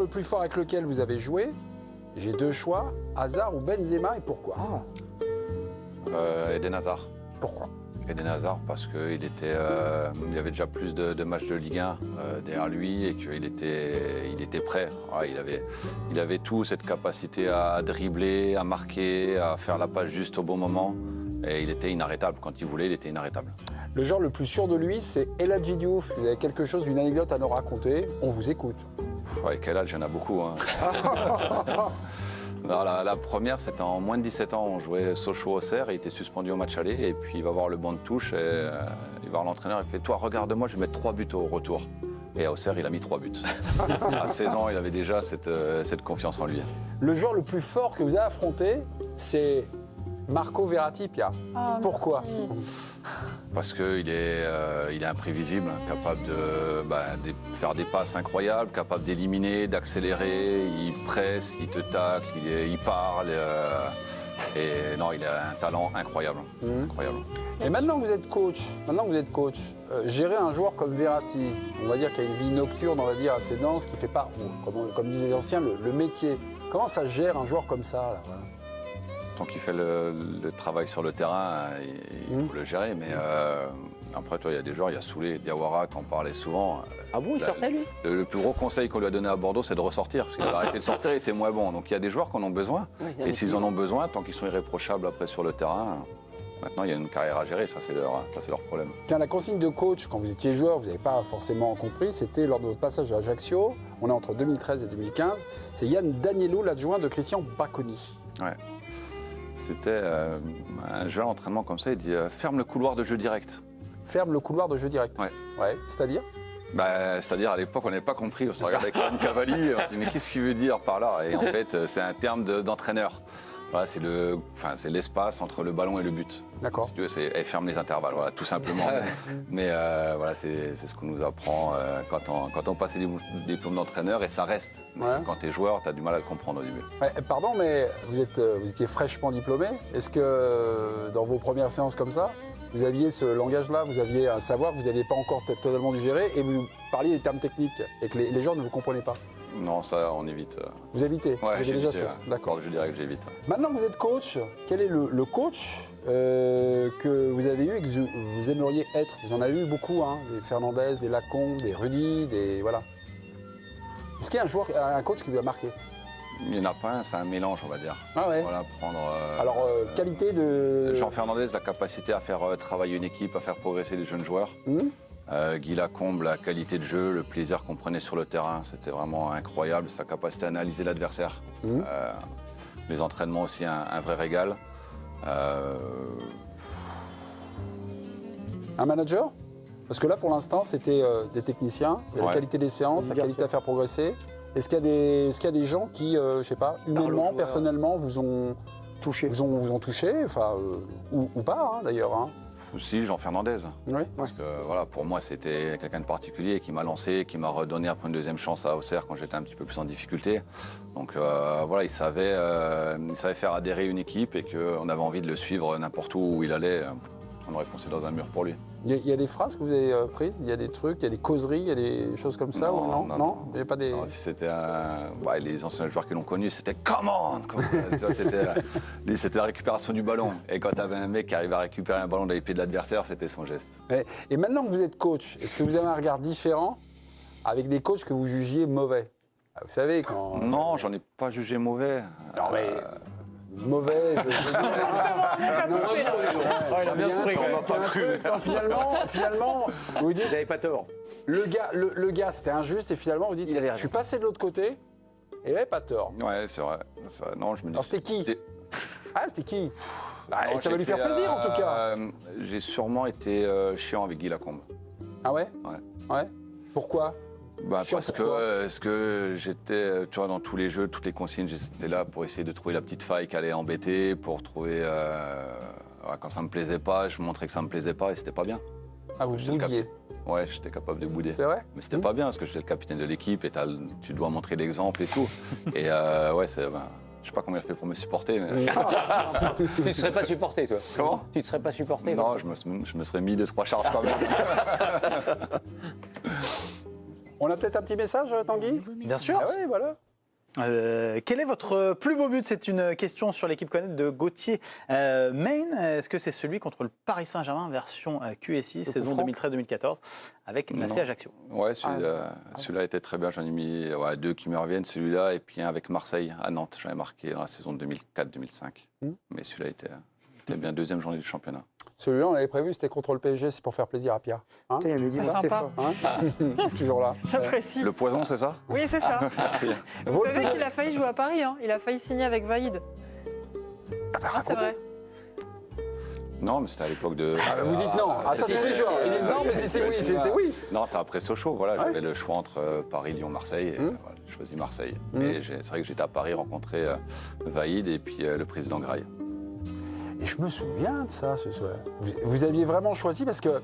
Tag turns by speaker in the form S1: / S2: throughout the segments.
S1: Le plus fort avec lequel vous avez joué, j'ai deux choix, Hazard ou Benzema, et pourquoi?
S2: Eden Hazard.
S1: Pourquoi?
S2: Eden Hazard parce qu'il il avait déjà plus de matchs de Ligue 1 derrière lui et qu'il était prêt. Voilà, il avait tout, cette capacité à dribbler, à marquer, à faire la passe juste au bon moment. Et il était inarrêtable. Quand il voulait, il était inarrêtable.
S1: Le joueur le plus sûr de lui, c'est El Hadji Diouf. Vous avez quelque chose, une anecdote à nous raconter. On vous écoute.
S2: Avec quel âge, il y en a beaucoup. Hein. Alors, la première, c'était en moins de 17 ans. On jouait Sochaux-Auxerre, il était suspendu au match aller. Et puis il va voir le banc de touche et il va voir l'entraîneur. Il fait « Toi, regarde-moi, je vais mettre 3 buts au retour ». Et à Auxerre, il a mis 3 buts. À 16 ans, il avait déjà cette confiance en lui.
S1: Le joueur le plus fort que vous avez affronté, c'est Marco Verratti, Pia. Pourquoi?
S2: Parce qu'il est imprévisible, capable de faire des passes incroyables, capable d'éliminer, d'accélérer, il presse, il te tacle, il parle. Et non, il a un talent incroyable. Incroyable.
S1: Et maintenant que vous êtes coach, gérer un joueur comme Verratti, on va dire qu'il a une vie nocturne, on va dire assez dense, qui fait pas, comme disaient les anciens, le métier. Comment ça gère un joueur comme ça là, voilà.
S2: Tant qu'il fait le travail sur le terrain, il faut le gérer. Mais après, toi, il y a des joueurs, il y a Soulé, Diawara, qui en parlait souvent.
S3: Ah bon, il sortait lui?
S2: Le plus gros conseil qu'on lui a donné à Bordeaux, c'est de ressortir. Parce qu'il avait arrêté de sortir, il était moins bon. Donc il y a des joueurs qui en ont besoin. Oui, et s'ils en ont besoin, tant qu'ils sont irréprochables après sur le terrain, maintenant il y a une carrière à gérer. Ça, c'est leur problème.
S1: Tiens, la consigne de coach, quand vous étiez joueur, vous n'avez pas forcément compris, c'était lors de votre passage à Ajaccio, on est entre 2013 et 2015, c'est Yann Danielou, l'adjoint de Christian Bacconi.
S2: Ouais. C'était un jeu à l'entraînement comme ça, il dit ferme le couloir de jeu direct.
S1: Ferme le couloir de jeu direct.
S2: Ouais.
S1: Ouais. C'est-à-dire?
S2: C'est-à-dire à l'époque on n'avait pas compris, on se regardait avec Corinne Cavalli, on se dit mais qu'est-ce qu'il veut dire par là? Et en fait c'est un terme d'entraîneur. Voilà, c'est l'espace entre le ballon et le but.
S1: D'accord.
S2: Si tu veux, elle ferme les intervalles, voilà, tout simplement. Mais voilà, c'est ce qu'on nous apprend quand on passe des diplômes d'entraîneur et ça reste. Mais quand tu es joueur, tu as du mal à le comprendre au début.
S1: Ouais, pardon, mais vous étiez fraîchement diplômé. Est-ce que dans vos premières séances comme ça, vous aviez ce langage-là, vous aviez un savoir que vous n'aviez pas encore totalement digéré et vous parliez des termes techniques et que les gens ne vous comprenaient pas?
S2: Non, ça, on évite.
S1: Vous évitez?
S2: Ouais,
S1: vous avez déjà stoppé.
S2: D'accord. Je dirais que j'évite.
S1: Maintenant que vous êtes coach, quel est le coach que vous avez eu et que vous aimeriez être? Vous en avez eu beaucoup, hein, des Fernandez, des Lacombe, des Rudy, des... Voilà. Est-ce qu'il y a un coach qui vous a marqué?
S2: Il n'y en a pas un, c'est un mélange, on va dire.
S1: Ah ouais.
S2: Voilà, prendre...
S1: Alors, qualité de...
S2: Jean Fernandez, la capacité à faire travailler une équipe, à faire progresser les jeunes joueurs. Guy Lacombe, la qualité de jeu, le plaisir qu'on prenait sur le terrain, c'était vraiment incroyable. Sa capacité à analyser l'adversaire. Les entraînements aussi, un vrai régal.
S1: Un manager? Parce que là, pour l'instant, c'était des techniciens, la qualité des séances, la qualité à faire progresser. Est-ce qu'il y a des gens qui, je sais pas, humainement, personnellement, vous ont touché, vous ont touché, enfin, ou pas, hein, d'ailleurs, hein.
S2: Aussi, Jean Fernandez.
S1: Oui.
S2: Parce que voilà, pour moi, c'était quelqu'un de particulier qui m'a lancé, qui m'a redonné après une deuxième chance à Auxerre quand j'étais un petit peu plus en difficulté. Donc voilà, il savait faire adhérer une équipe et qu'on avait envie de le suivre n'importe où il allait. On aurait foncé dans un mur pour lui.
S1: Il y a des phrases que vous avez prises, il y a des trucs, il y a des causeries, il y a des choses comme ça? Non. Il n'y a pas des...
S2: Non, si c'était les anciens joueurs qui l'ont connu, c'était « come on !» Lui, c'était la récupération du ballon. Et quand tu avais un mec qui arrivait à récupérer un ballon dans les pieds de l'adversaire, c'était son geste.
S1: Et maintenant que vous êtes coach, est-ce que vous avez un regard différent avec des coachs que vous jugiez mauvais? Vous savez quand...
S2: Non, j'en ai pas jugé mauvais.
S1: Non mais... Mauvais,
S3: il a bien souri, on m'a pas cru.
S1: Finalement, vous dites...
S3: Vous n'avez pas tort.
S1: Le gars, c'était injuste et finalement, vous dites, je suis passé de l'autre côté et il n'avait pas tort.
S2: Ouais, c'est vrai. Non, je me dis...
S1: Alors c'était qui? Ah, c'était qui? Non, ça va lui faire plaisir en tout cas.
S2: J'ai sûrement été chiant avec Guy Lacombe.
S1: Ah ouais?
S2: Ouais.
S1: Pourquoi?
S2: Parce que j'étais, tu vois, dans tous les jeux, toutes les consignes, j'étais là pour essayer de trouver la petite faille qui allait embêter, pour trouver... quand ça me plaisait pas, je montrais que ça me plaisait pas et c'était pas bien.
S1: Ah, vous boudiez?
S2: Ouais, j'étais capable de bouder.
S1: C'est vrai?
S2: Mais c'était pas bien parce que j'étais le capitaine de l'équipe et tu dois montrer l'exemple et tout. Et ouais, je sais pas comment il a fait pour me supporter. Mais...
S3: Tu ne serais pas supporté, toi?
S2: Comment?
S3: Tu ne serais pas supporté?
S2: Non, je me serais mis 2-3 charges quand même.
S1: On a peut-être un petit message, Tanguy?
S4: Bien sûr.
S1: Ah oui, voilà.
S4: Quel est votre plus beau but? C'est une question sur l'équipe Connect de Gauthier Main. Est-ce que c'est celui contre le Paris Saint-Germain version QSI, saison 2013-2014, avec Massé Ajaccio?
S2: Ouais, celui-là était très bien. J'en ai mis deux qui me reviennent, celui-là, et puis un avec Marseille à Nantes. J'en ai marqué dans la saison 2004-2005. Mais celui-là était bien, deuxième journée du championnat.
S1: Celui-là, on avait prévu, c'était contre le PSG, c'est pour faire plaisir à Pierre. Hein,
S5: Il avait dit, c'était fort.
S1: toujours là.
S6: J'apprécie.
S2: Le poison, c'est ça?
S6: Oui, c'est ça.
S2: Merci.
S6: Vous savez qu'il a failli jouer à Paris, hein. Il a failli signer avec Vaïd. Ah, c'est vrai.
S2: Non, mais c'était à l'époque de...
S1: Vous dites non. Ah, ça, tous les jours. Ils disent non, mais si c'est oui, c'est oui.
S2: Non, c'est après Sochaux. Voilà, j'avais le choix entre Paris, Lyon, Marseille. Et, voilà, j'ai choisi Marseille. Et c'est vrai que j'étais à Paris rencontrer Vaïd et puis le président Graille.
S1: Et je me souviens de ça ce soir. Vous aviez vraiment choisi parce que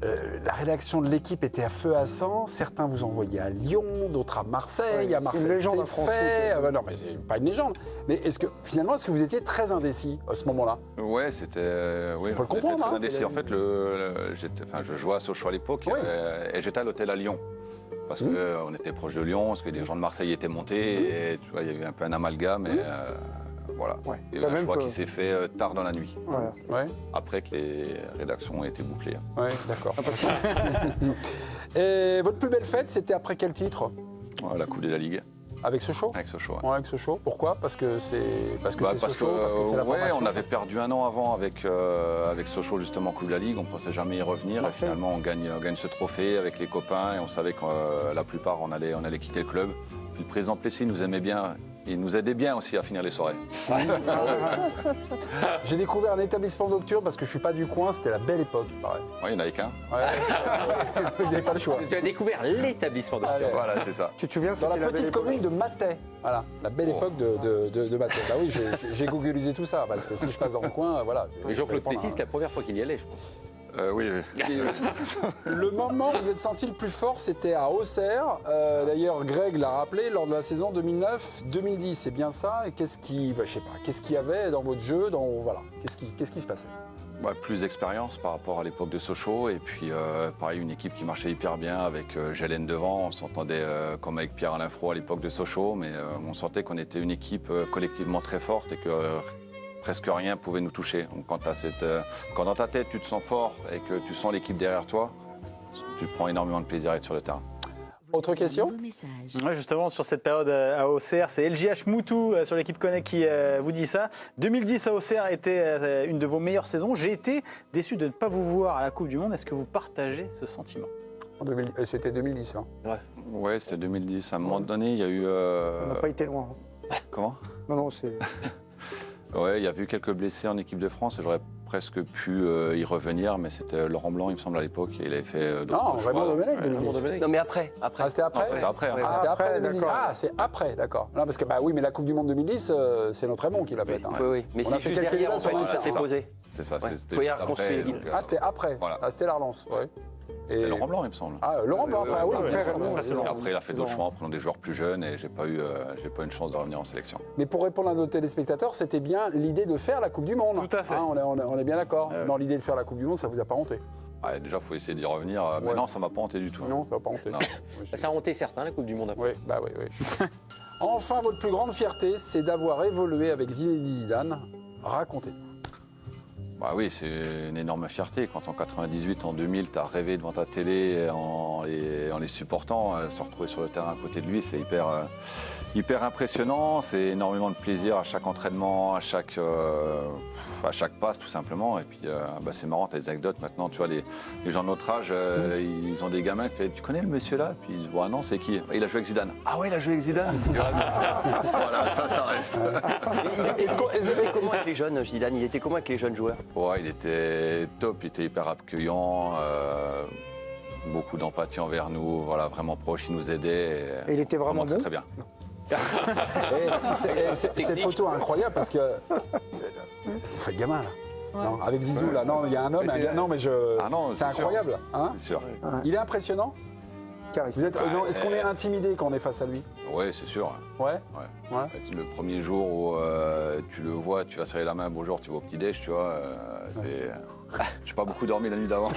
S1: la rédaction de l'équipe était à feu à sang. Certains vous envoyaient à Lyon, d'autres à Marseille. À Marseille,
S5: c'est une légende à France Foot.
S1: Non, mais c'est pas une légende. Mais est-ce que vous étiez très indécis à ce moment-là?
S2: Ouais, c'était. Oui,
S1: on peut le comprendre.
S2: Très indécis. En fait, je jouais à Sochaux à l'époque et j'étais à l'hôtel à Lyon. Parce qu'on était proche de Lyon, parce que les gens de Marseille étaient montés. Et tu vois, il y a eu un peu un amalgame. Et, voilà.
S5: Ouais.
S2: Il y a eu un choix qui s'est fait tard dans la nuit.
S5: Voilà.
S1: Ouais.
S2: Après que les rédactions ont été bouclées.
S1: Oui, d'accord. Et votre plus belle fête, c'était après quel titre?
S2: La Coupe de la Ligue.
S1: Avec Sochaux?
S2: Avec Sochaux.
S1: Ouais, avec Sochaux. Pourquoi? Parce que c'est Sochaux, parce que c'est la formation.
S2: On avait perdu un an avant avec Sochaux justement en Coupe de la Ligue. On ne pensait jamais y revenir. Et finalement, on gagne ce trophée avec les copains et on savait que la plupart on allait quitter le club. Puis le président Plessis nous aimait bien. Il nous aidait bien aussi à finir les soirées.
S1: J'ai découvert un établissement nocturne parce que je ne suis pas du coin, c'était la belle époque, pareil.
S2: Oui, il n'y en avait qu'un.
S1: Ouais. Vous n'avez pas le choix.
S3: Tu as découvert l'établissement de sport.
S2: Voilà, c'est ça.
S5: Tu te souviens,
S1: Dans la
S5: c'était
S1: petite commune de Mathais. Voilà, la belle époque de Mathais. Bah oui, j'ai googlisé tout ça. Parce que si je passe dans le coin, voilà.
S3: Mais Jean-Claude Plessis, c'est la première fois qu'il y allait, je pense.
S2: Oui.
S1: Le moment où vous êtes senti le plus fort, c'était à Auxerre. D'ailleurs, Greg l'a rappelé, lors de la saison 2009-2010. C'est bien ça. Et qu'est-ce qui y avait dans votre jeu, voilà, qu'est-ce qui se passait?
S2: Plus d'expérience par rapport à l'époque de Sochaux. Et puis, pareil, une équipe qui marchait hyper bien avec Gélène devant. On s'entendait comme avec Pierre-Alain Froid à l'époque de Sochaux. Mais on sentait qu'on était une équipe collectivement très forte et que presque rien pouvait nous toucher. Donc, quand dans ta tête, tu te sens fort et que tu sens l'équipe derrière toi, tu prends énormément de plaisir à être sur le terrain.
S1: Autre question?
S4: Ouais, justement, sur cette période à Auxerre, c'est LJH Moutou sur l'équipe Connect qui vous dit ça. 2010 à Auxerre était une de vos meilleures saisons. J'ai été déçu de ne pas vous voir à la Coupe du Monde. Est-ce que vous partagez ce sentiment?
S1: C'était 2010. Hein.
S2: Ouais, c'était 2010. À un moment donné, il y a eu...
S5: On n'a pas été loin.
S2: Comment?
S5: Non, c'est...
S2: Ouais, il y a eu quelques blessés en équipe de France et j'aurais presque pu y revenir, mais c'était Laurent Blanc, il me semble, à l'époque, et il avait fait d'autres choix.
S1: Non, Raymond Domenech, 2010.
S3: Non, mais après.
S1: Ah, c'était après?
S2: C'était après. Hein.
S1: Ah, c'était après,
S5: Après,
S1: 2010.
S5: d'accord.
S1: Ah, c'est après, d'accord. Non, parce que, oui, mais la Coupe du Monde 2010, c'est notre Raymond qui l'a faite. Hein.
S3: Oui. Mais
S1: On a
S3: c'est
S1: fait
S3: juste
S1: quelques
S3: derrière,
S1: débats
S3: en
S1: sur
S3: fait,
S1: le
S3: ça s'est
S1: site.
S3: posé.
S2: C'est ça,
S3: Ouais.
S2: c'était
S3: Faut y
S2: juste
S3: reconstruire
S2: après,
S3: l'équipe.
S2: donc,
S1: Ah, c'était après.
S2: Voilà.
S1: Ah, c'était la relance. Ouais.
S2: C'était Laurent Blanc, il me semble.
S1: Ah, Laurent Blanc, après, oui, bien sûr.
S2: Et après, il a fait d'autres choix en prenant des joueurs plus jeunes et j'ai pas eu une chance de revenir en sélection.
S1: Mais pour répondre à nos téléspectateurs, c'était bien l'idée de faire la Coupe du Monde.
S4: Tout à fait.
S1: Hein, on est bien d'accord. Non, l'idée de faire la Coupe du Monde, ça vous a pas hanté?
S2: Déjà, il faut essayer d'y revenir. Mais non, ça m'a pas hanté du tout.
S1: Non, ça va pas hanté.
S2: Non.
S3: Ça a honté certains, la Coupe du Monde après.
S1: Oui. Enfin, votre plus grande fierté, c'est d'avoir évolué avec Zinedine Zidane. Racontez-nous.
S2: Oui, c'est une énorme fierté. Quand en 98, en 2000, tu as rêvé devant ta télé en les supportant, se retrouver sur le terrain à côté de lui, c'est hyper impressionnant. C'est énormément de plaisir à chaque entraînement, à chaque passe tout simplement. Et puis c'est marrant, tu as des anecdotes maintenant. Tu vois, les gens de notre âge, ils ont des gamins qui disent « Tu connais le monsieur là ?» Puis ils disent « Non, c'est qui ?» Il a joué avec Zidane. « Ah ouais, il a joué avec Zidane !» Voilà, ça reste.
S3: Il était comment avec les jeunes, Zidane? Il était comment avec les jeunes joueurs?
S2: Ouais, il était top, il était hyper accueillant, beaucoup d'empathie envers nous, voilà, vraiment proche, il nous aidait.
S5: Et il était vraiment bon?
S2: Très bien.
S1: Cette photo incroyable parce que vous faites gamin là. Non, avec Zizou là, non, il y a un homme, et un gars, non mais
S2: Ah non,
S1: c'est incroyable. Hein,
S2: c'est sûr.
S1: il est impressionnant.
S5: charisme.
S1: Est-ce qu'on est intimidé quand on est face à lui?
S2: Oui, c'est sûr.
S1: Ouais.
S2: Ouais. Le premier jour où tu le vois, tu vas serrer la main, bonjour, tu vas au petit-déj, tu vois, c'est... J'ai pas beaucoup dormi la nuit d'avant.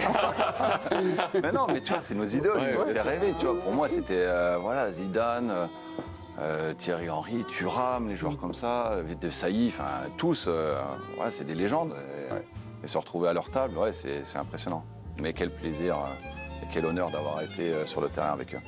S2: Mais non, mais tu vois, c'est nos idoles, ils nous fait rêver, tu vois. Pour moi, c'était voilà, Zidane, Thierry Henry, Thuram, les joueurs comme ça, De Sailly, enfin tous, voilà, c'est des légendes. Et se retrouver à leur table, ouais, c'est impressionnant. Mais quel plaisir et quel honneur d'avoir été sur le terrain avec eux.